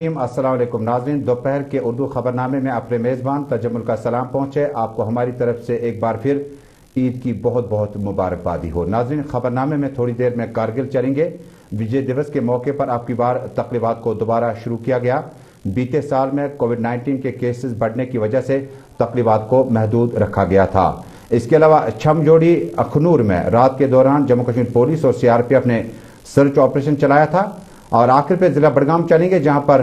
अस्सलाम वालेकुम नाज़रीन, दोपहर के उर्दू खबरनामे में अपने मेज़बान तजम्मुल का सलाम पहुँचे। आपको हमारी तरफ से एक बार फिर ईद की बहुत बहुत मुबारकबादी हो। नाज़रीन, खबरनामे में थोड़ी देर में कारगिल चलेंगे। विजय दिवस के मौके पर आपकी बार तकरीबात को दोबारा शुरू किया गया। बीते साल में कोविड-19 के केसेस बढ़ने की वजह से तकरीबात को महदूद रखा गया था। इसके अलावा छमजोड़ी अखनूर में रात के दौरान जम्मू कश्मीर पुलिस और CRPF ने सर्च ऑपरेशन चलाया था। और आखिर पे जिला बड़गाम चलेंगे, जहां पर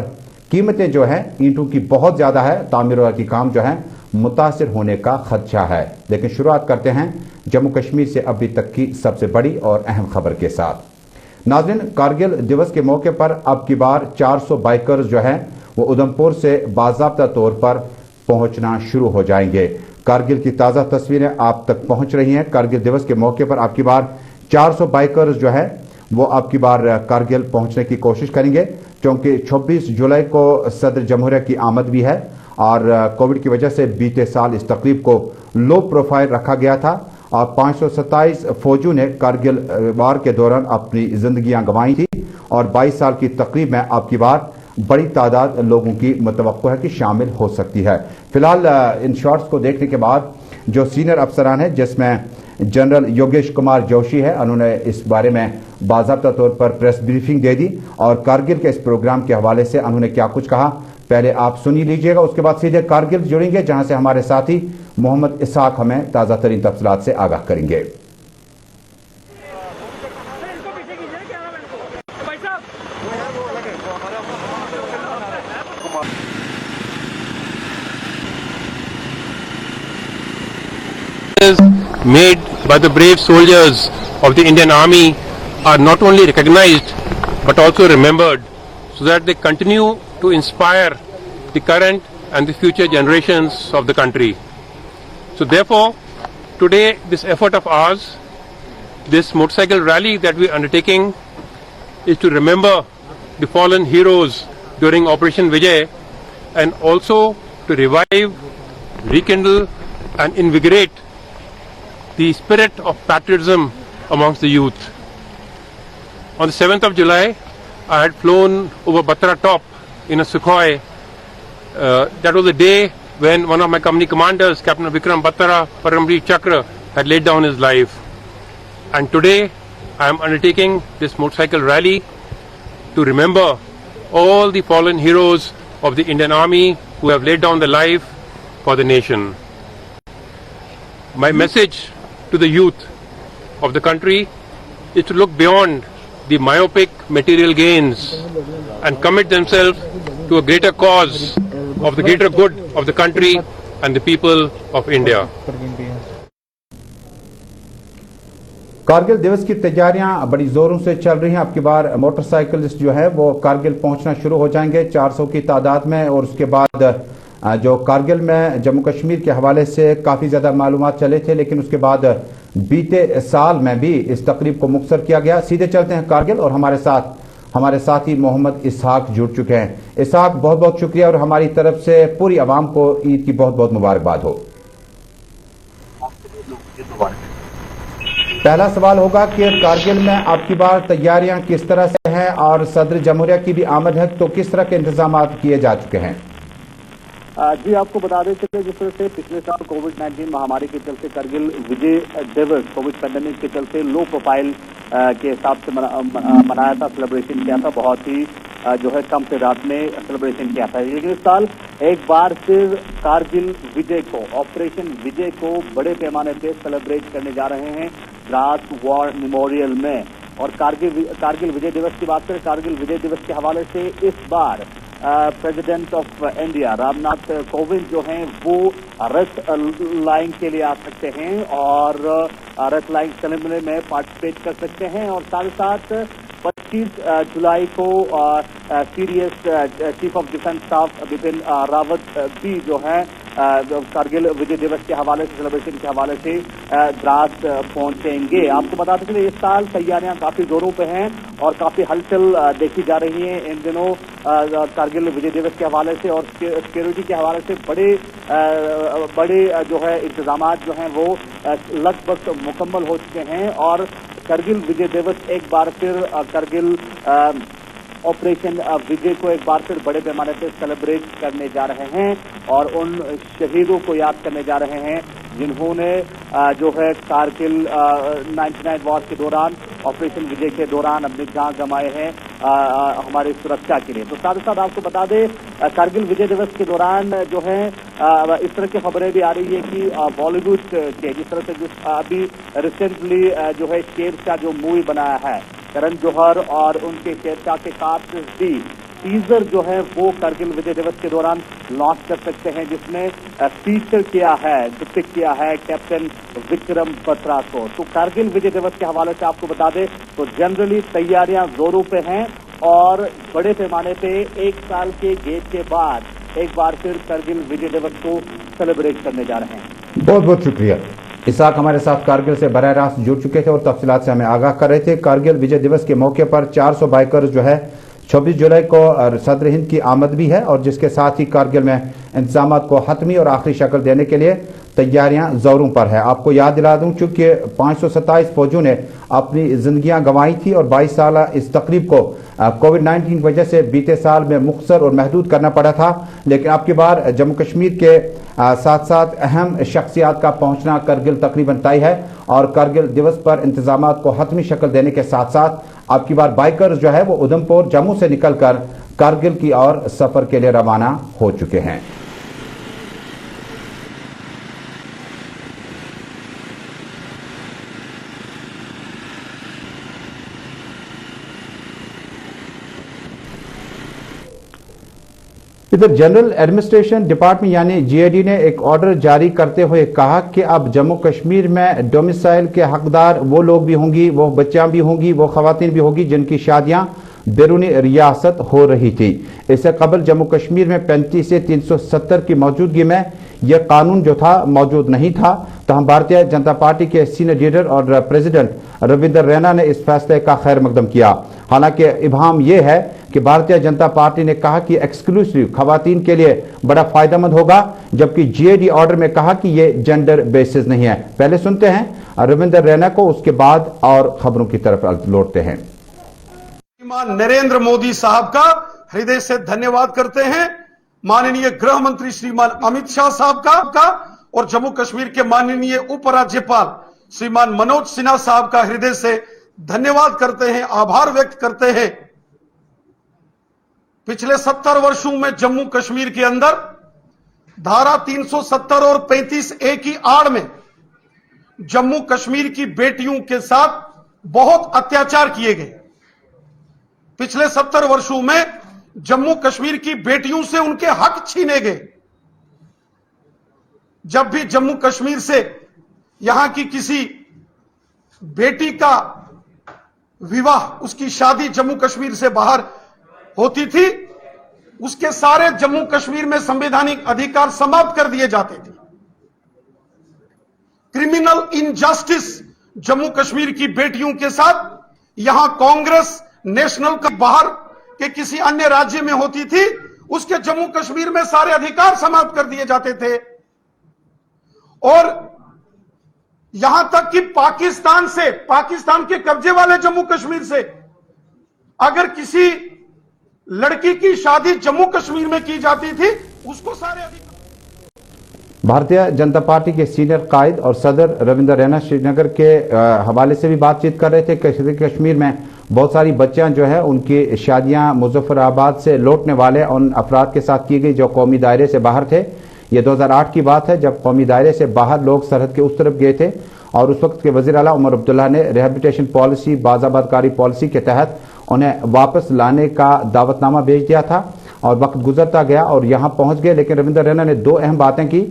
कीमतें जो है ईंटों की बहुत ज्यादा है, तामीर की काम जो है मुतासिर होने का खदशा है। लेकिन शुरुआत करते हैं जम्मू कश्मीर से अभी तक की सबसे बड़ी और अहम खबर के साथ। नाज़रीन, कारगिल दिवस के मौके पर अब की बार 400 बाइकर्स जो है वो उधमपुर से बाज़ाब्ता तौर पर पहुंचना शुरू हो जाएंगे। कारगिल की ताज़ा तस्वीरें आप तक पहुंच रही हैं। कारगिल दिवस के मौके पर अब की बार 400 बाइकर्स जो है वो अब की बार कारगिल पहुंचने की कोशिश करेंगे, क्योंकि 26 जुलाई को सदर जमहूरिया की आमद भी है और कोविड की वजह से बीते साल इस तकरीब को लो प्रोफाइल रखा गया था। और 527 फौजियों ने कारगिल वार के दौरान अपनी जिंदगियां गंवाई थी और 22 साल की तकरीब में अब की बार बड़ी तादाद लोगों की मुतवक्को है कि शामिल हो सकती है। फिलहाल इन शॉट्स को देखने के बाद जो सीनियर अफसरान है, जिसमें जनरल योगेश कुमार जोशी है, उन्होंने इस बारे में बाज़ाब्ता तौर पर प्रेस ब्रीफिंग दे दी और कारगिल के इस प्रोग्राम के हवाले से उन्होंने क्या कुछ कहा पहले आप सुनी लीजिएगा। उसके बाद सीधे कारगिल जुड़ेंगे, जहां से हमारे साथी मोहम्मद इसहाक हमें ताज़ा तरीन तफसीलात से आगाह करेंगे। Made by the brave soldiers of the Indian Army are not only recognized but also remembered, so that they continue to inspire the current and the future generations of the country. So therefore, today this effort of ours, this motorcycle rally that we are undertaking, is to remember the fallen heroes during Operation Vijay, and also to revive, rekindle and invigorate the spirit of patriotism amongst the youth. On the 7th of July, I had flown over Batra Top in a Sukhoi. That was the day when one of my company commanders, Captain Vikram Batra Paramveer Chakra, had laid down his life. And today, I am undertaking this motorcycle rally to remember all the fallen heroes of the Indian Army who have laid down their life for the nation. My message to the youth of the country is to look beyond the myopic material gains and commit themselves to a greater cause of the greater good of the country and the people of India. Kargil दिवस की तैयारियां बड़ी जोरों से चल रही हैं। अब की बार मोटरसाइकिलिस्ट जो है वो कारगिल पहुंचना शुरू हो जाएंगे 400 की तादाद में। और उसके बाद जो कारगिल में जम्मू कश्मीर के हवाले से काफ़ी ज़्यादा मालूमात चले थे, लेकिन उसके बाद बीते साल में भी इस तकरीब को मुख्तर किया गया। सीधे चलते हैं कारगिल और हमारे साथी मोहम्मद इसहाक जुड़ चुके हैं। इसहाक, बहुत बहुत शुक्रिया और हमारी तरफ से पूरी आवाम को ईद की बहुत बहुत मुबारकबाद हो। पहला सवाल होगा कि कारगिल में आपकी बार तैयारियां किस तरह से हैं और सदर जमहूरिया की भी आमद है, तो किस तरह के इंतजाम किए जा चुके हैं? जी, आपको बता दें कि जिस तरह से पिछले साल कोविड-19 महामारी के चलते कारगिल विजय दिवस कोविड पैंडेमिक के चलते लो प्रोफाइल के हिसाब से मनाया था, सेलिब्रेशन किया था, बहुत ही जो है कम तादाद में सेलिब्रेशन किया था। लेकिन इस साल एक बार फिर कारगिल विजय को, ऑपरेशन विजय को बड़े पैमाने पर सेलिब्रेट करने जा रहे हैं द्रास वॉर मेमोरियल में। और कारगिल विजय दिवस की बात करें, कारगिल विजय दिवस के हवाले से इस बार president of India Ramnath Kovind जो हैं वो रथ लाइन के लिए आ सकते हैं और रथ लाइन सेरेमनी में पार्टिसिपेट कर सकते हैं। और साथ ही साथ 25 जुलाई को CDS chief of defence staff Bipin Rawat भी जो है कारगिल विजय दिवस के हवाले से, सेलिब्रेशन के हवाले से द्रास पहुंचेंगे। आपको बताते चलिए, इस साल तैयारियां काफी जोरों पे हैं और काफी हलचल देखी जा रही है इन दिनों कारगिल विजय दिवस के हवाले से। और सिक्योरिटी के हवाले से बड़े जो है इंतजाम जो हैं वो लगभग मुकम्मल हो चुके हैं। और कारगिल विजय दिवस एक बार फिर कारगिल ऑपरेशन विजय को एक बार फिर बड़े पैमाने पर सेलिब्रेट करने जा रहे हैं और उन शहीदों को याद करने जा रहे हैं जिन्होंने जो है कारगिल 99 वॉर के दौरान ऑपरेशन विजय के दौरान अपनी जान गंवाए हैं हमारी सुरक्षा के लिए। तो साथ ही साथ आपको बता दें कारगिल विजय दिवस के दौरान जो है इस तरह की खबरें भी आ रही है कि बॉलीवुड के जिस तरह से अभी रिसेंटली जो है शेरशाह जो मूवी बनाया है करण जौहर और उनके शेरशाह के कास्ट भी टीजर जो है वो कारगिल विजय दिवस के दौरान लॉन्च कर सकते हैं जिसमें फीचर किया है डिपिक्ट किया है कैप्टन विक्रम बत्रा को। तो कारगिल विजय दिवस के हवाले से आपको बता दें तो जनरली तैयारियां जोरों पे हैं और बड़े पैमाने पे एक साल के गेप के बाद एक बार फिर कारगिल विजय दिवस को सेलिब्रेट करने जा रहे हैं। बहुत बहुत शुक्रिया। इसाक हमारे साथ कारगिल से बराह रास्त जुड़ चुके थे और तफसीलात से हमें आगाह कर रहे थे। कारगिल विजय दिवस के मौके पर 400 बाइकर्स जो है 26 जुलाई को सदर हिंद की आमद भी है और जिसके साथ ही कारगिल में इंतजाम को हतमी और आखिरी शक्ल देने के लिए तैयारियां जोरों पर है। आपको याद दिला दूं चूंकि 527 फौजियों ने अपनी जिंदगियां गंवाई थी और 22 साल इस तकरीब को कोविड-19 की वजह से बीते साल में मुख्तसर और महदूद करना पड़ा था, लेकिन अब की बार जम्मू कश्मीर के साथ साथ अहम शख्सियात का पहुंचना कारगिल तकरीबन तय है और कारगिल दिवस पर इंतजाम को हतमी शक्ल देने के साथ साथ अब की बार बाइकर्स जो है वो उधमपुर जम्मू से निकलकर कारगिल की ओर सफर के लिए रवाना हो चुके हैं। इधर जनरल एडमिनिस्ट्रेशन डिपार्टमेंट यानी जीएडी ने एक ऑर्डर जारी करते हुए कहा कि अब जम्मू कश्मीर में डोमिसाइल के हकदार वो लोग भी होंगी, वो बच्चियां भी होंगी, वो खवातीन भी होंगी जिनकी शादियां बैरूनी रियासत हो रही थी। इससे कबल जम्मू कश्मीर में 35 से 370 की मौजूदगी में यह कानून जो था मौजूद नहीं था। तहम भारतीय जनता पार्टी के सीनियर लीडर और प्रेसिडेंट रविंदर रैना ने इस फैसले का खैर मकदम किया। हालांकि इबाहम यह है कि भारतीय जनता पार्टी ने कहा कि एक्सक्लूसिव खवातीन के लिए बड़ा फायदेमंद होगा, जबकि जीएडी ऑर्डर में कहा कि यह जेंडर बेसिस नहीं है। पहले सुनते हैं रविंदर रैना को, उसके बाद और खबरों की तरफ लौटते हैं। श्रीमान नरेंद्र मोदी साहब का हृदय से धन्यवाद करते हैं, माननीय गृह मंत्री श्रीमान अमित शाह साहब का और जम्मू कश्मीर के माननीय उपराज्यपाल श्रीमान मनोज सिन्हा साहब का हृदय से धन्यवाद करते हैं, आभार व्यक्त करते हैं। पिछले 70 वर्षों में जम्मू कश्मीर के अंदर धारा 370 और 35A की आड़ में जम्मू कश्मीर की बेटियों के साथ बहुत अत्याचार किए गए। पिछले 70 वर्षों में जम्मू कश्मीर की बेटियों से उनके हक छीने गए। जब भी जम्मू कश्मीर से यहां की किसी बेटी का विवाह, उसकी शादी जम्मू कश्मीर से बाहर होती थी, उसके सारे जम्मू कश्मीर में संवैधानिक अधिकार समाप्त कर दिए जाते थे। क्रिमिनल इनजस्टिस जम्मू कश्मीर की बेटियों के साथ यहां कांग्रेस नेशनल का बाहर के किसी अन्य राज्य में होती थी, उसके जम्मू कश्मीर में सारे अधिकार समाप्त कर दिए जाते थे। और यहां तक कि पाकिस्तान के कब्जे वाले जम्मू कश्मीर से अगर किसी लड़की की शादी जम्मू कश्मीर में की जाती थी, उसको सारे अधिकार। भारतीय जनता पार्टी के सीनियर कायद और सदर रविंदर रैना श्रीनगर के हवाले से भी बातचीत कर रहे थे। कश्मीर में बहुत सारी बच्चियां जो है उनकी शादियां मुजफ्फराबाद से लौटने वाले उन अफराद के साथ की गई जो कौमी दायरे से बाहर थे। यह 2008 की बात है जब कौमी दायरे से बाहर लोग सरहद के उस तरफ गए थे और उस वक्त के वजीर आला उमर अब्दुल्ला ने रिहेबिलिटेशन पॉलिसी, बाज़ाबादकारी पॉलिसी के तहत उन्हें वापस लाने का दावतनामा भेज दिया था और वक्त गुजरता गया और यहां पहुंच गए। लेकिन रविंदर रैना ने दो अहम बातें की।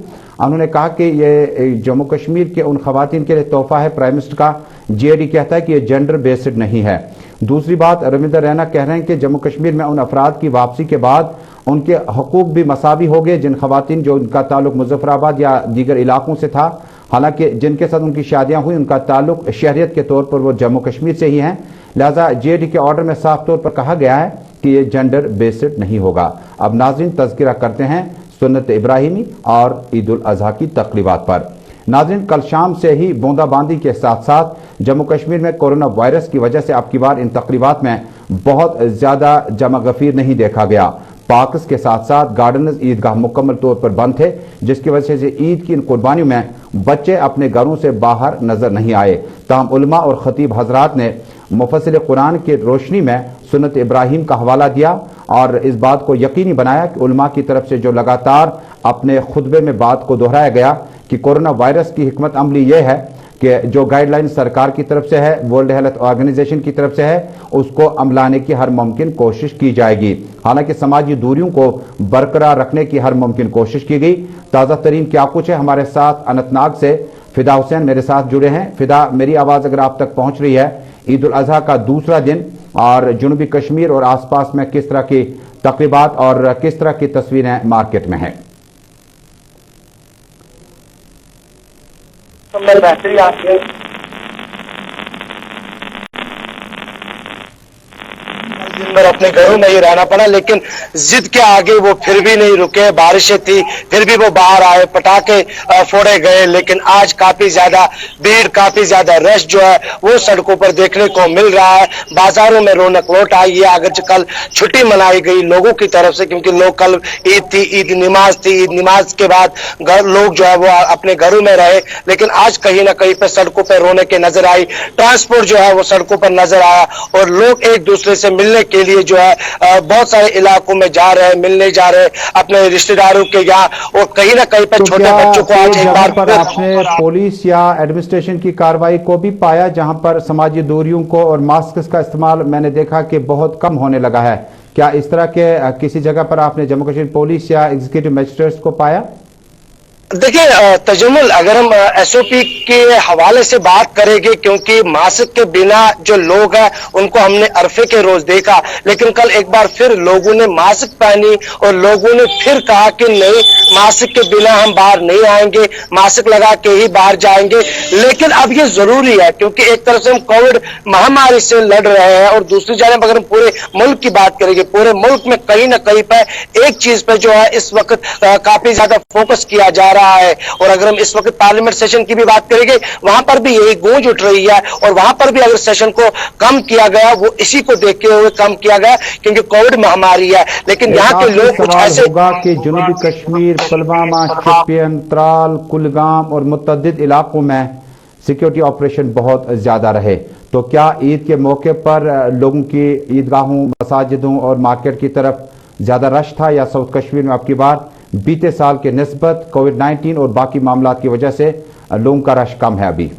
उन्होंने कहा कि ये जम्मू कश्मीर के उन खवातीन के लिए तोहफा है प्राइम मिनिस्टर का। जीएडी कहता है कि यह जेंडर बेस्ड नहीं है। दूसरी बात, रविंदर रैना कह रहे हैं कि जम्मू कश्मीर में उन अफराद की वापसी के बाद उनके हकूक भी मसावी हो गए जिन खवातीन जो उनका ताल्लुक मुजफ्फराबाद या दीगर इलाकों से था। हालांकि जिनके साथ उनकी शादियां हुई उनका ताल्लुक शहरियत के तौर पर वो जम्मू कश्मीर से ही हैं। लिहाजा जीएडी के ऑर्डर में साफ तौर पर कहा गया है कि ये जेंडर बेस्ड नहीं होगा। अब नाज़रीन तज़किरा करते हैं सुन्नत इब्राहिमी और ईद उल अज़हा की तक़रीबात पर। नाज़रीन, कल शाम से ही बूंदाबांदी के साथ साथ जम्मू कश्मीर में कोरोना वायरस की वजह से अब की बार इन तक़रीबात में बहुत ज्यादा जमा गफीर नहीं देखा गया। पार्क्स के साथ साथ गार्डन्स ईदगाह मुकम्मल तौर पर बंद थे, जिसकी वजह से ईद की इन कुर्बानियों में बच्चे अपने घरों से बाहर नजर नहीं आए। ताहम उलमा और खतीब हजरात ने मुफस्सिल कुरान की रोशनी में सुन्नत इब्राहिम का हवाला दिया और इस बात को यकीनी बनाया कि उलमा की तरफ से जो लगातार अपने खुतबे में बात को दोहराया गया कि कोरोना वायरस की हिकमत अमली यह है कि जो गाइडलाइन सरकार की तरफ से है, वर्ल्ड हेल्थ ऑर्गेनाइजेशन की तरफ से है, उसको अमलाने की हर मुमकिन कोशिश की जाएगी। हालांकि समाजी दूरियों को बरकरार रखने की हर मुमकिन कोशिश की गई। ताज़ा तरीन क्या कुछ है, हमारे साथ अनंतनाग से फिदा हुसैन मेरे साथ जुड़े हैं। फिदा, मेरी आवाज़ अगर आप तक पहुंच रही है, ईद उल अजहा का दूसरा दिन और जनूबी कश्मीर और आसपास में किस तरह की तकरीबात और किस तरह की तस्वीरें मार्केट में हैं? बेहतरी आती है। दिन भर अपने घरों में ही रहना पड़ा, लेकिन जिद के आगे वो फिर भी नहीं रुके। बारिशें थी फिर भी वो बाहर आए, पटाखे फोड़े गए, लेकिन आज काफी ज्यादा भीड़, काफी ज्यादा रश जो है वो सड़कों पर देखने को मिल रहा है। बाजारों में रौनक लौट आई है। अगर कल छुट्टी मनाई गई लोगों की तरफ से, क्योंकि लोग कल ईद थी, ईद नमाज थी, ईद नमाज के बाद लोग जो है वो अपने घरों में रहे, लेकिन आज कहीं ना कहीं पर सड़कों पर रौनकें नजर आई। ट्रांसपोर्ट जो है वो सड़कों पर नजर आया और लोग एक दूसरे से मिलने के लिए जो है बहुत सारे इलाकों में जा रहे हैं, मिलने जा रहे हैं अपने रिश्तेदारों के यहाँ, और कहीं ना कहीं पर छोटे बच्चों को आज एक बार पर आपने पुलिस या एडमिनिस्ट्रेशन की कार्रवाई को भी पाया, जहां पर समाजी दूरियों को और मास्क का इस्तेमाल मैंने देखा कि बहुत कम होने लगा है। क्या इस तरह के किसी जगह पर आपने जम्मू कश्मीर पुलिस या एग्जीक्यूटिव मजिस्ट्रेट्स को पाया? देखिए तजम्मुल, अगर हम एसओपी के हवाले से बात करेंगे, क्योंकि मास्क के बिना जो लोग हैं उनको हमने अरफे के रोज देखा, लेकिन कल एक बार फिर लोगों ने मास्क पहनी और लोगों ने फिर कहा कि नहीं, मास्क के बिना हम बाहर नहीं आएंगे, मास्क लगा के ही बाहर जाएंगे। लेकिन अब ये जरूरी है, क्योंकि एक तरफ से हम कोविड महामारी से लड़ रहे हैं और दूसरी जानब अगर हम पूरे मुल्क की बात करेंगे, पूरे मुल्क में कहीं ना कहीं पर एक चीज पर जो है इस वक्त काफी ज्यादा फोकस किया जा रहा है। और अगर हम इस वक्त पार्लियामेंट सेशन की भी बात करेंगे, वहां पर भी यही गूंज उठ रही है, और वहां पर भी अगर सेशन को कम किया गया वो इसी को देखते हुए कम किया गया, क्योंकि कोविड महामारी है। लेकिन यहाँ के लोग कुछ ऐसे होगा कि जनूबी कश्मीर, पुलवामा, शोपियान, त्राल, कुलगाम और मुतअद्दिद इलाकों में सिक्योरिटी ऑपरेशन बहुत ज्यादा रहे, तो क्या ईद के मौके पर लोगों की ईदगाहों, मसाजिदों और मार्केट की तरफ ज्यादा रश था, या साउथ कश्मीर में आपकी बार बीते साल के निस्बत कोविड-19 और बाकी मामलात की वजह से लोगों का रश कम है? अभी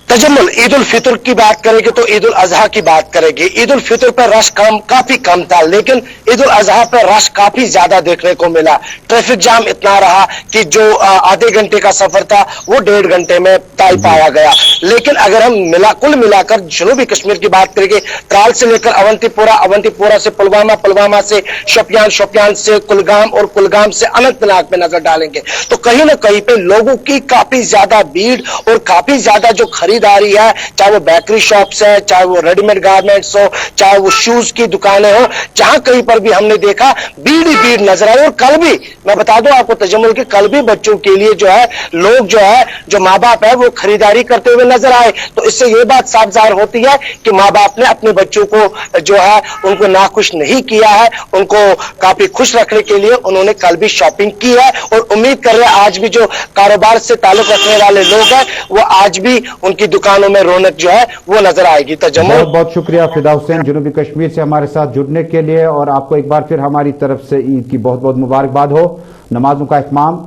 तजम्मुल, ईद उल फितर की बात करेंगे तो ईद उल अजहा की बात करेंगे। ईद उल फितर पर रश काफी कम था, लेकिन ईद उल अजहा पर रश काफी ज्यादा देखने को मिला। ट्रैफिक जाम इतना रहा कि जो आधे घंटे का सफर था वो 1.5 घंटे में तय पाया गया। लेकिन अगर हम कुल मिलाकर जनूबी कश्मीर की बात करेंगे, त्राल से लेकर अवंतीपोरा, अवंतीपोरा से पुलवामा, पुलवामा से शोपियान, शोपियान से कुलगाम और कुलगाम से अनंतनाग में नजर डालेंगे तो कहीं ना कहीं पे लोगों की काफी ज्यादा भीड़ और काफी ज्यादा जो खरीदारी है, चाहे वो बेकरी शॉप्स है, चाहे वो रेडीमेड गारमेंट्स हो, चाहे वो शूज की दुकानें हो, जहां कहीं पर भी हमने देखा भीड़ ही भीड़ नजर आई। और कल भी मैं बता दूं आपको तजम्मुल की, कल भी बच्चों के लिए जो है लोग जो है, जो माँ बाप है वो खरीदारी करते हुए नजर आए। तो इससे ये बात साफ जाहिर होती है कि माँ बाप ने अपने बच्चों को जो है उनको नाखुश नहीं किया है, उनको काफी खुश रखने के लिए उन्होंने कल भी शॉपिंग की है। और उम्मीद कर रहे हैं आज भी जो कारोबार से ताल्लुक रखने वाले लोग हैं वो आज भी उनकी दुकानों में रौनक जो है वो नजर आएगी। तजम्मुल, बहुत बहुत शुक्रिया फिदा हुसैन जनूबी कश्मीर से हमारे साथ जुड़ने के लिए, और आपको एक बार फिर हमारी तरफ से ईद की बहुत बहुत मुबारकबाद हो। नमाजों का इत्माम,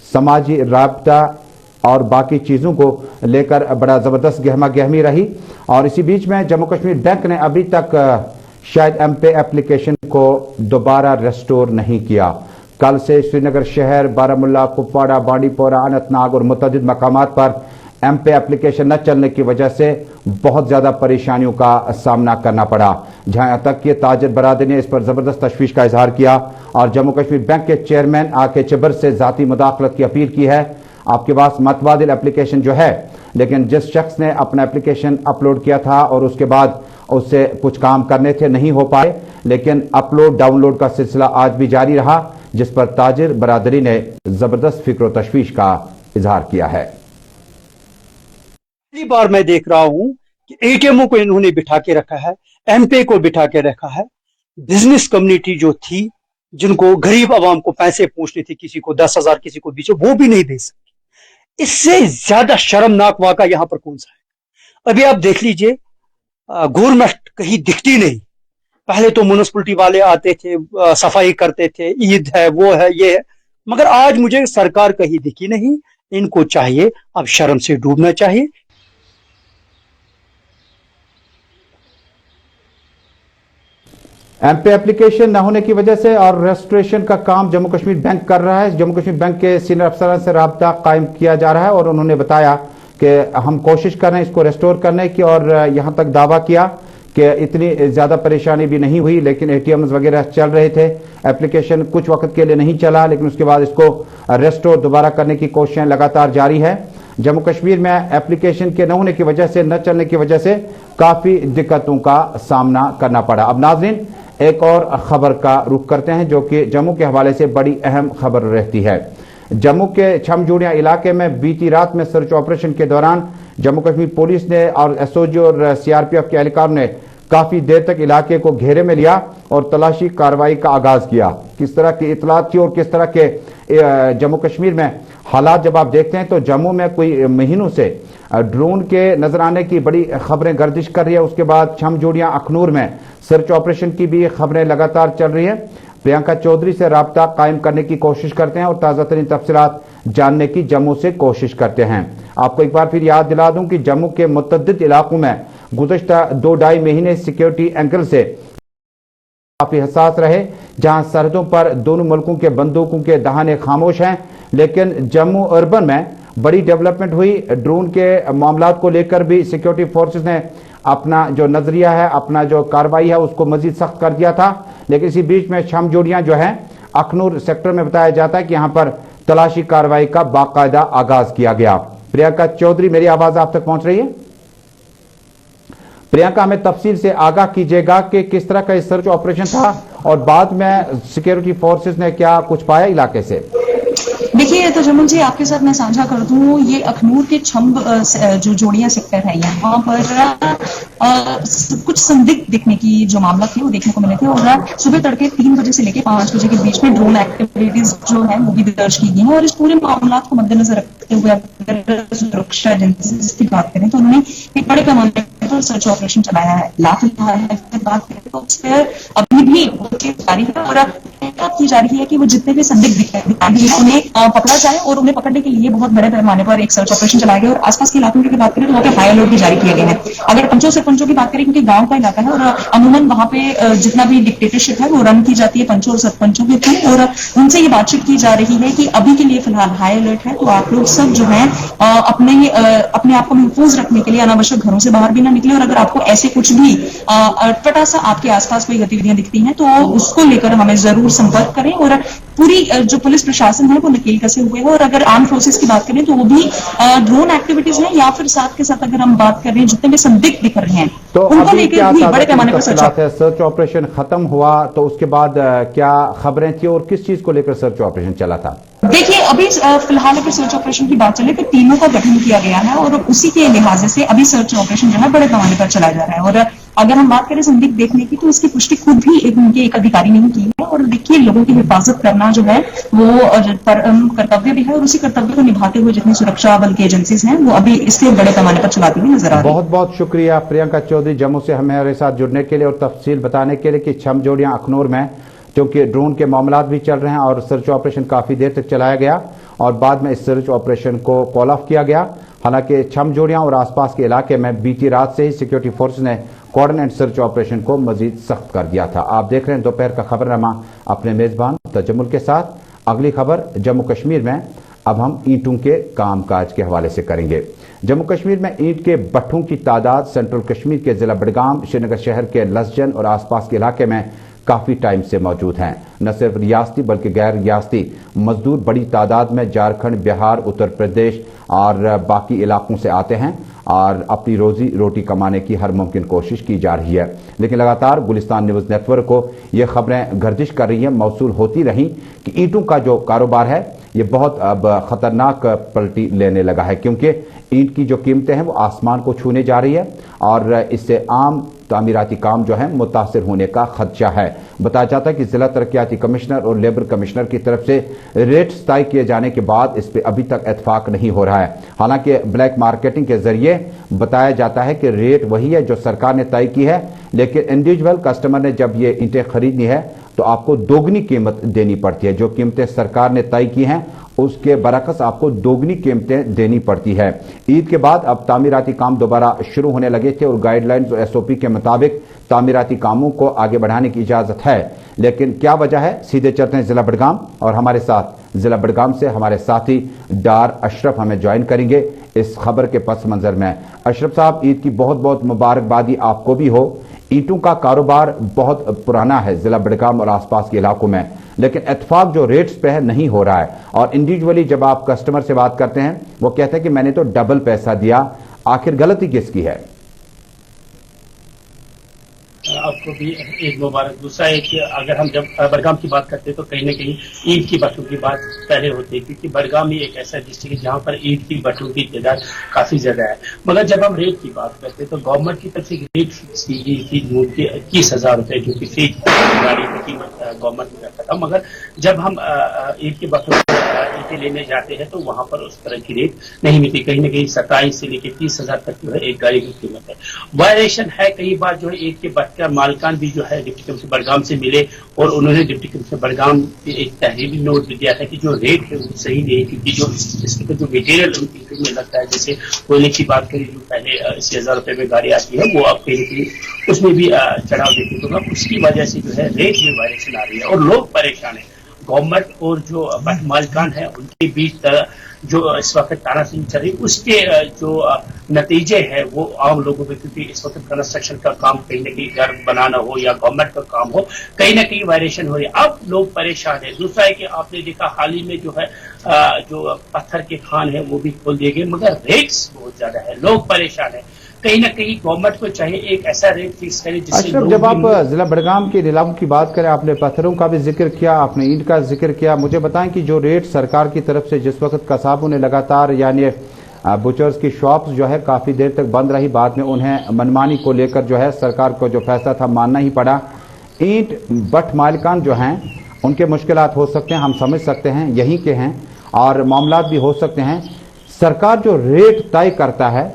समाजी राब्ता और बाकी चीज़ों को लेकर बड़ा ज़बरदस्त गहमा गहमी रही। और इसी बीच में जम्मू कश्मीर बैंक ने अभी तक शायद एमपे एप्लीकेशन को दोबारा रेस्टोर नहीं किया। कल से श्रीनगर शहर, बारामुल्ला, कुपवाड़ा, बांडीपोरा, अनंतनाग और मुतअद्दिद मकामात पर एमपे एप्लीकेशन न चलने की वजह से बहुत ज्यादा परेशानियों का सामना करना पड़ा, जहां तक कि ताजिर बरादरी ने इस पर जबरदस्त तशवीश का इजहार किया और जम्मू कश्मीर बैंक के चेयरमैन आके चिबर से जाती मुदाखलत की अपील की है। आपके पास मतबादिल एप्लीकेशन जो है, लेकिन जिस शख्स ने अपना एप्लीकेशन अपलोड किया था और उसके बाद उससे कुछ काम करने थे, नहीं हो पाए, लेकिन अपलोड डाउनलोड का सिलसिला आज भी जारी रहा, जिस पर ताजिर बरादरी ने जबरदस्त फिक्र व तशवीश का इजहार किया है। पहली बार मैं देख रहा हूं कि एटीएमओ को इन्होंने बिठा के रखा है। एमपी को बिठा के रखा है। बिजनेस कम्युनिटी जो थी, जिनको गरीब आवाम को पैसे पूछने थे, किसी को 10,000 किसी को 20, वो भी नहीं दे सके। इससे ज्यादा शर्मनाक वाक़ा यहां पर कौन सा है? अभी आप देख लीजिए, गवर्नमेंट कहीं दिखती नहीं। पहले तो म्युनिसिपलिटी वाले आते थे, सफाई करते थे, ईद है, वो है, ये है, मगर आज मुझे सरकार कहीं दिखी नहीं। इनको चाहिए अब शर्म से डूबना चाहिए। एमपी एप्लीकेशन न होने की वजह से और रजिस्ट्रेशन का काम जम्मू कश्मीर बैंक कर रहा है। जम्मू कश्मीर बैंक के सीनियर अफसरान से राब्ता कायम किया जा रहा है और उन्होंने बताया कि हम कोशिश कर रहे हैं इसको रेस्टोर करने की, और यहां तक दावा किया कि इतनी ज्यादा परेशानी भी नहीं हुई, लेकिन एटीएम्स वगैरह चल रहे थे। एप्लीकेशन कुछ वक्त के लिए नहीं चला, लेकिन उसके बाद इसको रेस्टोर दोबारा करने की कोशिशें लगातार जारी है। जम्मू कश्मीर में एप्लीकेशन के न होने की वजह से, न चलने की वजह से काफी दिक्कतों का सामना करना पड़ा। अब नाज़रीन, एक और खबर का रुख करते हैं जो कि जम्मू के हवाले से बड़ी अहम खबर रहती है। जम्मू के छमजूड़िया इलाके में बीती रात में सर्च ऑपरेशन के दौरान जम्मू कश्मीर पुलिस ने और एसओजी और सीआरपीएफ के एहलकार ने काफी देर तक इलाके को घेरे में लिया और तलाशी कार्रवाई का आगाज किया। किस तरह की इतलात थी और किस तरह के जम्मू कश्मीर में हालात जब आप देखते हैं तो जम्मू में कोई महीनों से ड्रोन के नजर आने की बड़ी खबरें गर्दिश कर रही है। उसके बाद छमजूड़िया अखनूर में सर्च ऑपरेशन की भी खबरें लगातार चल रही है। प्रियंका चौधरी से राब्ता कायम करने की कोशिश करते हैं और ताज़ा तरीन तफसीलात जानने की जम्मू से कोशिश करते हैं। आपको एक बार फिर याद दिला दूं कि जम्मू के मुतअद्दिद इलाकों में गुज़श्ता 2-2.5 महीने सिक्योरिटी एंगल से काफी हसास रहे, जहां सरहदों पर दोनों मुल्कों के बंदूकों के दहाने खामोश हैं। लेकिन जम्मू अर्बन में बड़ी डेवलपमेंट हुई। ड्रोन के मामलात को लेकर भी सिक्योरिटी फोर्सेस ने अपना जो नजरिया है, अपना जो कार्रवाई है, उसको मजीद सख्त कर दिया था। लेकिन इसी बीच में छमजूड़ियां जो है अखनूर सेक्टर में बताया जाता है कि यहां पर तलाशी कार्रवाई का बाकायदा आगाज किया गया। प्रियंका चौधरी, मेरी आवाज आप तक पहुंच रही है? प्रियंका, हमें तफसील से आगाह कीजिएगा कि किस तरह का सर्च ऑपरेशन था और बाद में सिक्योरिटी फोर्सेस ने क्या कुछ पाया इलाके से। देखिए तो जमुल जी, आपके साथ मैं साझा कर दूं, ये अखनूर के छम्ब जो जोड़िया सेक्टर है, यहाँ पर कुछ संदिग्ध दिखने की जो मामला थे वो देखने को मिले थे और सुबह तड़के 3 बजे से लेकर 5 बजे के बीच में ड्रोन एक्टिविटीज जो है वो भी दर्ज की गई हैं। और इस पूरे मामला को मद्देनजर रखते हुए अगर सुरक्षा एजेंसी की बात करें तो उन्होंने एक बड़े पैमाने पर सर्च ऑपरेशन चलाया है। बात करें तो उस पर अभी भी जारी है और बात की जा रही है कि वो जितने भी संदिग्ध दिखाई हैं उन्हें पकड़ा जाए और उन्हें पकड़ने के लिए बहुत बड़े पैमाने पर एक सर्च ऑपरेशन चलाया गया। और आसपास के इलाकों की बात करें तो वहाँ पे हाई अलर्ट भी जारी किए गए हैं। अगर पंचों सरपंचों की बात करें, क्योंकि गांव का इलाका है और अमूमन वहाँ पे जितना भी डिक्टेटरशिप है वो रन की जाती है पंचों और सरपंचों के थ्रू, और उनसे ये बातचीत की जा रही है कि अभी के लिए फिलहाल हाई अलर्ट है, तो आप लोग सब जो है अपने आप को महफूज रखने के लिए अनावश्यक घरों से बाहर भी ना निकले। और अगर आपको ऐसे कुछ भी अटपटा सा आपके आसपास कोई गतिविधियां दिखती हैं तो उसको लेकर हमें जरूर संपर्क करें। और पूरी जो पुलिस प्रशासन है वो नकेल कसे हुए है। और अगर आर्म फोर्सेस की बात करें तो वो भी ड्रोन एक्टिविटीज है या फिर साथ के साथ अगर हम बात कर रहे हैं जितने भी संदिग्ध दिख रहे हैं तो उनको लेकर भी बड़े पैमाने पर सर्च ऑपरेशन खत्म हुआ, तो उसके बाद क्या खबरें थी और किस चीज को लेकर सर्च ऑपरेशन चला था? देखिए अभी फिलहाल अगर सर्च ऑपरेशन की बात चले तो टीमों का गठन किया गया है और उसी के लिहाजे से अभी सर्च ऑपरेशन जो है बड़े पैमाने पर चलाया जा रहा है। और अगर हम बात करें संदिग्ध देखने की तो उसकी पुष्टि खुद भी उनके एक अधिकारी ने की है। और देखिए लोगों की हिफाजत करना जो है वो कर्तव्य भी है और उसी कर्तव्य को निभाते हुए जितनी सुरक्षा बल की एजेंसीज हैं वो अभी इसके बड़े पैमाने पर चलाती हुई नजर आ रही है। बहुत बहुत शुक्रिया प्रियंका चौधरी जम्मू से हमारे साथ जुड़ने के लिए और तफसील बताने के लिए कि छमजूड़िया अखनूर में क्योंकि ड्रोन के मामलात भी चल रहे हैं और सर्च ऑपरेशन काफी देर तक चलाया गया और बाद में इस सर्च ऑपरेशन को कॉल ऑफ किया गया। हालांकि छमजूड़िया और आसपास के इलाके में बीती रात से ही सिक्योरिटी फोर्स ने कोऑर्डिनेट सर्च ऑपरेशन को मजीद सख्त कर दिया था। आप देख रहे हैं दोपहर का खबरनामा अपने मेजबान तजम्मुल के साथ। अगली खबर जम्मू कश्मीर में अब हम ईंटों के कामकाज के हवाले से करेंगे। जम्मू कश्मीर में ईंट के भट्ठों की तादाद सेंट्रल कश्मीर के जिला बडगाम, श्रीनगर शहर के लसजन और आसपास के इलाके में काफी टाइम से मौजूद हैं। न सिर्फ रियासती बल्कि गैर रियासती मजदूर बड़ी तादाद में झारखंड, बिहार, उत्तर प्रदेश और बाकी इलाकों से आते हैं और अपनी रोजी रोटी कमाने की हर मुमकिन कोशिश की जा रही है। लेकिन लगातार गुलिस्तान न्यूज नेटवर्क को ये खबरें गर्दिश कर रही हैं, मौसूल होती रही कि ईंटों का जो कारोबार है ये बहुत अब खतरनाक पलटी लेने लगा है, क्योंकि ईंट की जो कीमतें हैं वो आसमान को छूने जा रही है और इससे आम तामीराती काम जो है मुतासिर होने का खदशा है। बताया जाता है कि जिला तरक्याती कमिश्नर और लेबर कमिश्नर की तरफ से रेट तय किए जाने के बाद इस पर अभी तक इत्फाक नहीं हो रहा है। हालांकि ब्लैक मार्केटिंग के जरिए बताया जाता है कि रेट वही है जो सरकार ने तय की है, लेकिन इंडिविजुअल कस्टमर ने जब ये ईंटें खरीदनी है तो आपको दोगुनी कीमत देनी पड़ती है। जो कीमतें सरकार ने तय की हैं उसके बरअक्स आपको दोगुनी कीमतें देनी पड़ती है। ईद के बाद अब तामीराती काम दोबारा शुरू होने लगे थे और गाइडलाइंस और एसओपी के मुताबिक तामीराती कामों को आगे बढ़ाने की इजाजत है, लेकिन क्या वजह है? सीधे चलते हैं जिला बड़गाम और हमारे साथ जिला बड़गाम से हमारे साथी डार अशरफ हमें ज्वाइन करेंगे इस खबर के पस मंजर में। अशरफ साहब, ईद की बहुत बहुत मुबारकबादी आपको भी हो। ईंटों का कारोबार बहुत पुराना है जिला बड़गाम और आसपास के इलाकों में, लेकिन इत्तेफाक जो रेट्स पे है नहीं हो रहा है। और इंडिविजुअली जब आप कस्टमर से बात करते हैं वो कहते हैं कि मैंने तो डबल पैसा दिया, आखिर गलती किसकी है? आपको भी ईद मुबारक। दूसरा एक, अगर हम जब बड़गाम की बात करते हैं तो कहीं ना कहीं ईद की बटों की बात पहले होती है, क्योंकि बड़गाम ही एक ऐसा डिस्ट्रिक्ट है जहाँ पर ईद की बटों की तादाद काफी ज्यादा है। मगर जब हम रेट की बात करते हैं तो गवर्नमेंट की तरफ से रेट फिक्स की गई थी जो कि 21,000 रुपए, जो कि फीस गाड़ी की कीमत गवर्नमेंट ने रखा था। मगर जब हम ईद के बटों ईटें लेने जाते हैं तो वहां पर उस तरह की रेट नहीं मिलती। कहीं ना कहीं 27 से लेकर 30,000 तक जो है एक गाड़ी की कीमत है। वायलेशन है, कई बार जो है ईद के बट का मालकान भी जो है डिप्टी कमिश्नर बड़गाम से मिले और उन्होंने डिप्टी कमिश्नर बड़गाम एक तहरीरी नोट भी दिया था कि जो रेट है वो सही नहीं है, क्योंकि जो इसके जो मटेरियल में लगता है, जैसे कोयले की बात करें जो पहले 80,000 रुपए में गाड़ी आती है वो आप कहीं कहीं उसमें भी चढ़ाव देखने को मिला। उसकी वजह से जो है रेट में वायलेशन आ रही है और लोग परेशान है। गवर्नमेंट और जो मालिकान है उनके बीच जो इस वक्त तानाशाही चल रही, उसके जो नतीजे हैं वो आम लोगों पे, क्योंकि इस वक्त कंस्ट्रक्शन का काम कहीं ना कहीं घर बनाना हो या गवर्नमेंट का काम हो, कहीं ना कहीं वायलेशन हो रही है। अब लोग परेशान है। दूसरा है कि आपने देखा हाल ही में जो है जो पत्थर के खान है वो भी खोल दिए गए, मगर रेट्स बहुत ज्यादा है, लोग परेशान है। कहीं ना कहीं गवर्नमेंट को चाहिए एक ऐसा रेट फिक्स करे जिससे जब आप जिला बड़गाम के इलाकों की बात करें, आपने पत्थरों का भी जिक्र किया, आपने ईंट का जिक्र किया, मुझे बताएं कि जो रेट सरकार की तरफ से जिस वक्त कसाबों ने लगातार यानी बुचर्स की शॉप्स जो है काफी देर तक बंद रही, बाद में उन्हें मनमानी को लेकर जो है सरकार को जो फैसला था मानना ही पड़ा। ईंट भट्ट मालिकान जो हैं उनके मुश्किलात हो सकते हैं, हम समझ सकते हैं, यहीं के हैं और मामलात भी हो सकते हैं। सरकार जो रेट तय करता है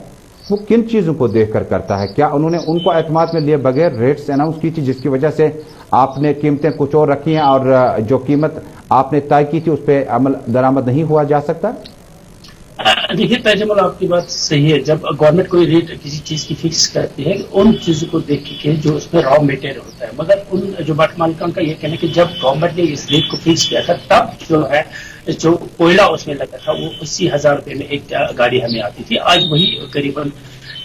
वो किन चीजों को देखकर करता है? क्या उन्होंने उनको एतमाद में लिए बगैर रेट्स अनाउंस की थी जिसकी वजह से आपने कीमतें कुछ और रखी हैं और जो कीमत आपने तय की थी उस पर अमल दरामद नहीं हुआ जा सकता? देखिए तजमल, आपकी बात सही है। जब गवर्नमेंट कोई रेट किसी चीज की फिक्स करती है उन चीजों को देख के जो उसमें रॉ मटेरियल होता है, मगर उन जो भट्ट मालिकान का ये कहना है कि जब गवर्नमेंट ने इस रेट को फिक्स किया था तब जो है जो कोयला उसमें लगा था वो 80,000 रुपए में एक गाड़ी हमें आती थी। आज वही करीबन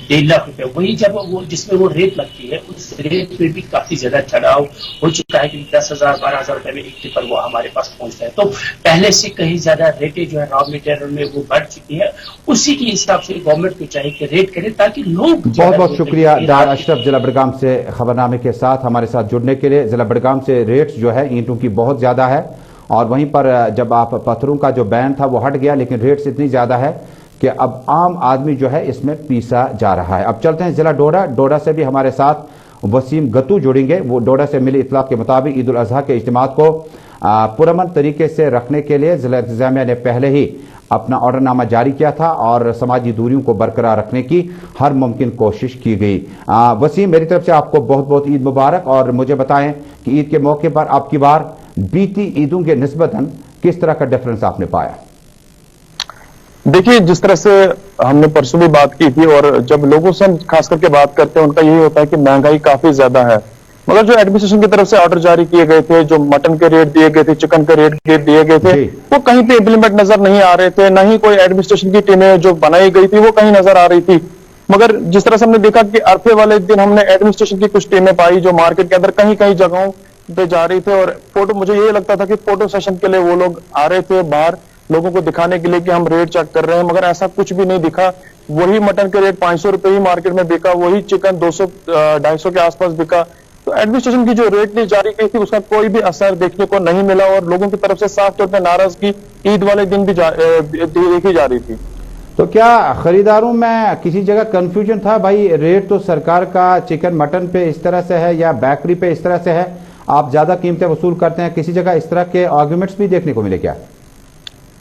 1.5 लाख रुपए, वही जब वो जिसमें वो रेट लगती है उस रेट में भी काफी ज्यादा चढ़ाव हो चुका है कि 10,000 12,000 रुपए में एक टिपर वो हमारे पास पहुंचता है। तो पहले से कहीं ज्यादा रेटें जो है रॉ मटेरियल में वो बढ़ चुकी है। उसी के हिसाब से गवर्नमेंट को चाहिए कि रेट करे ताकि लोग। बहुत बहुत शुक्रिया डार अशरफ जिला बड़गाम से खबरनामे के साथ हमारे साथ जुड़ने के लिए। जिला बड़गाम से रेट्स जो है ईंटों की बहुत ज्यादा है और वहीं पर जब आप पत्थरों का जो बैन था वो हट गया, लेकिन रेट्स इतनी ज्यादा है कि अब आम आदमी जो है इसमें पीसा जा रहा है। अब चलते हैं जिला डोडा। डोडा से भी हमारे साथ वसीम गतू जुड़ेंगे। वो डोडा से मिली इतला के मुताबिक ईद उल अजहा के इज्तिमात को पुरअमन तरीके से रखने के लिए जिला इंतजामिया ने पहले ही अपना ऑर्डरनामा जारी किया था और समाजी दूरियों को बरकरार रखने की हर मुमकिन कोशिश की गई। वसीम, मेरी तरफ से आपको बहुत बहुत ईद मुबारक और मुझे बताएं कि ईद के मौके पर आपकी बार बीती ईदों के निस्बतन किस तरह का डिफरेंस आपने पाया? देखिए, जिस तरह से हमने परसों भी बात की थी और जब लोगों से हम खास करके बात करते हैं उनका यही होता है कि महंगाई काफी ज्यादा है, मगर जो एडमिनिस्ट्रेशन की तरफ से ऑर्डर जारी किए गए थे, जो मटन के रेट दिए गए थे, चिकन के रेट दिए गए थे, वो कहीं पे इम्प्लीमेंट नजर नहीं आ रहे थे। न ही कोई एडमिनिस्ट्रेशन की टीमें जो बनाई गई थी वो कहीं नजर आ रही थी। मगर जिस तरह से हमने देखा कि अरफे वाले दिन हमने एडमिनिस्ट्रेशन की कुछ टीमें पाई जो मार्केट के अंदर कहीं कहीं जगहों पे जा रही थी और फोटो, मुझे ये लगता था कि फोटो सेशन के लिए वो लोग आ रहे थे बाहर लोगों को दिखाने के लिए कि हम रेट चेक कर रहे हैं, मगर ऐसा कुछ भी नहीं दिखा। वही मटन के रेट 500 रुपए ही मार्केट में बिका, वही चिकन 200-250 के आसपास बिका। तो एडमिनिस्ट्रेशन की जो रेट लिस्ट जारी की थी उसका कोई भी असर देखने को नहीं मिला और लोगों की तरफ से साफ तौर पर नाराजगी ईद वाले दिन भी देखी जा रही थी। तो क्या खरीदारों में किसी जगह कंफ्यूजन था? भाई रेट तो सरकार का चिकन मटन पे इस तरह से है या बेकरी पे इस तरह से है, आप ज्यादा कीमतें वसूल करते हैं, किसी जगह इस तरह के आर्गुमेंट्स भी देखने को मिले क्या?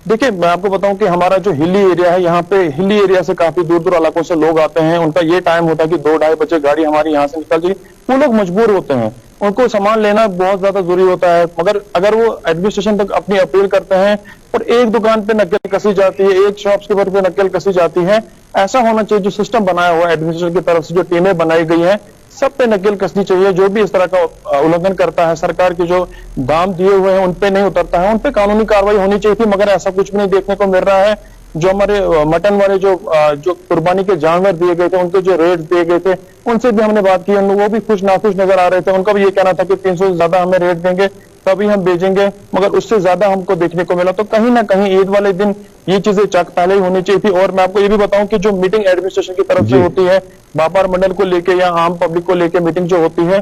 देखिए, मैं आपको बताऊं कि हमारा जो हिली एरिया है, यहाँ पे हिली एरिया से काफी दूर दूर इलाकों से लोग आते हैं। उनका ये टाइम होता है कि 2-2:30 बजे गाड़ी हमारी यहाँ से निकल जाएगी। वो लोग मजबूर होते हैं, उनको सामान लेना बहुत ज्यादा जरूरी होता है, मगर अगर वो एडमिनिस्ट्रेशन तक अपनी अपील करते हैं और एक दुकान पे नकेल कसी जाती है, एक शॉप्स के ऊपर पे नकेल कसी जाती है, ऐसा होना चाहिए। जो सिस्टम बनाया हुआ है एडमिनिस्ट्रेशन की तरफ से, जो टीमें बनाई गई हैं, सब पे नकेल कसनी चाहिए। जो भी इस तरह का उल्लंघन करता है, सरकार के जो दाम दिए हुए हैं उन पे नहीं उतरता है, उन पे कानूनी कार्रवाई होनी चाहिए थी, मगर ऐसा कुछ भी नहीं देखने को मिल रहा है। जो हमारे मटन वाले जो कुर्बानी के जानवर दिए गए थे, उनके जो रेट दिए गए थे, उनसे भी हमने बात की, वो भी खुश नाखुश नजर आ रहे थे। उनका भी ये कहना था कि 300 से ज्यादा हमें रेट देंगे तभी हम बेचेंगे, मगर उससे ज्यादा हमको देखने को मिला। तो कहीं ना कहीं ईद वाले दिन ये चीजें चक पहले ही होनी चाहिए थी। और मैं आपको ये भी बताऊं कि जो मीटिंग एडमिनिस्ट्रेशन की तरफ से होती है, व्यापार मंडल को लेके या आम पब्लिक को लेके मीटिंग जो होती है,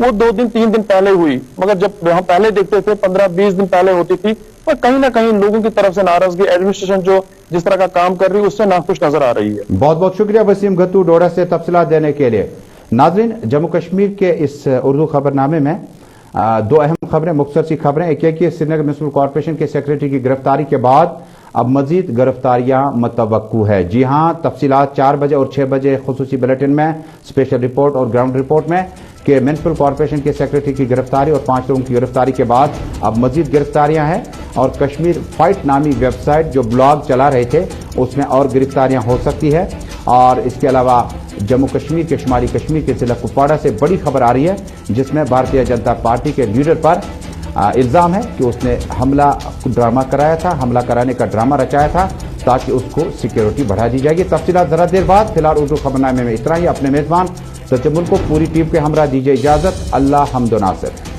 वो 2 दिन 3 दिन पहले हुई, मगर जब हम पहले देखते थे 15-20 दिन पहले होती थी। और कहीं ना कहीं लोगों की तरफ से नाराजगी, एडमिनिस्ट्रेशन जो जिस तरह का काम कर रही है उससे नाखुश नजर आ रही है। बहुत बहुत शुक्रिया वसीम गत्तू डोडा से तफसीलात देने के लिए। नाज़रीन, जम्मू कश्मीर के इस उर्दू खबरनामे में 2 अहम खबरें, मुख्तसर सी खबरें। एक श्रीनगर म्युनिसिपल कॉर्पोरेशन के सेक्रेटरी की गिरफ्तारी के बाद अब मजीद गिरफ्तारियां मतवक्कू है। जी हां, तफसीलात 4 बजे और 6 बजे खुसूसी बुलेटिन में, स्पेशल रिपोर्ट और ग्राउंड रिपोर्ट में कि म्युनिसिपल कॉर्पोरेशन के सेक्रेटरी की गिरफ्तारी और 5 लोगों की गिरफ्तारी के बाद अब मजीद गिरफ्तारियां हैं। और कश्मीर फाइट नामी वेबसाइट जो ब्लॉग चला रहे थे उसमें और गिरफ्तारियां हो सकती है। और इसके अलावा जम्मू कश्मीर के शुमाली कश्मीर के जिला कुपवाड़ा से बड़ी खबर आ रही है, जिसमें भारतीय जनता पार्टी के लीडर पर इल्जाम है कि उसने हमला ड्रामा कराया था, हमला कराने का ड्रामा रचाया था ताकि उसको सिक्योरिटी बढ़ा दी जाएगी। तफसीलात जरा देर बाद। फिलहाल उर्दू खबरनामे में इतना ही। अपने मेजबान तजम्मुल को पूरी टीम के हमरा दीजिए इजाजत। अल्लाह हम्दो नासिर।